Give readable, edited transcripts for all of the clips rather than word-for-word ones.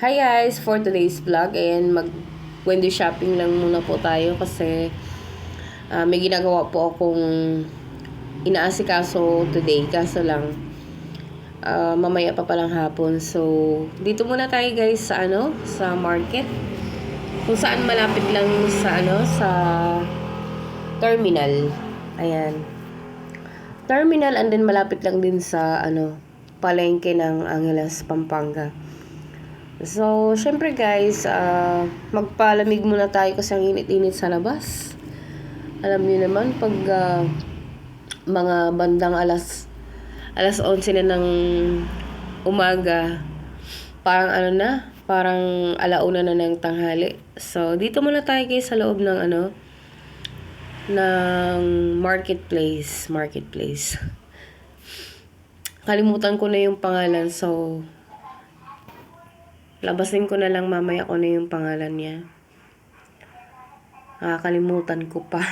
Hi guys, for today's vlog, ayan, window shopping lang muna po tayo kasi may ginagawa po akong inaasikaso today, kaso lang mamaya pa palang hapon. So, dito muna tayo guys sa sa market. Kung saan malapit lang sa terminal. Ayan. Terminal, and then malapit lang din sa palengke ng Angeles, Pampanga. So, syempre guys, magpalamig muna tayo kasi ang init-init sa labas. Alam niyo naman, pag mga bandang alas 11 na ng umaga, parang parang alauna na ng tanghali. So, dito muna tayo guys sa loob ng ng marketplace. Kalimutan ko na yung pangalan, so labasin ko na lang mamaya kung ano yung pangalan niya. Nakakalimutan ko pa.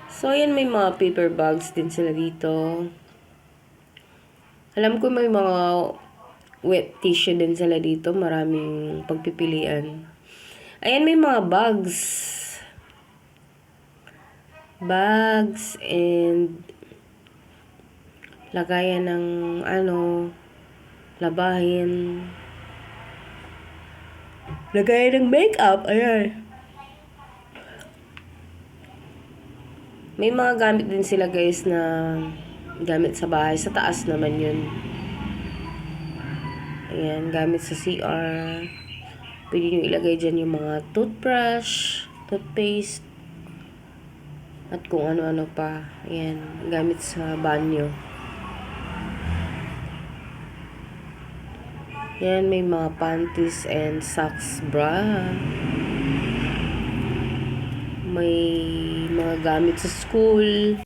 So, ayan, may mga paper bags din sila dito. Alam ko may mga wet tissue din sila dito. Maraming pagpipilian. Ayan, may mga bags. Bags and lagayan ng labahin. Lagay ng makeup, ayan. May mga gamit din sila guys na gamit sa bahay. Sa taas naman yun. Ayan, gamit sa CR. Pwede nyo ilagay dyan yung mga toothbrush, toothpaste, at kung ano-ano pa. Ayan, gamit sa banyo. Yan, may mga panties and socks bra. May mga gamit sa school.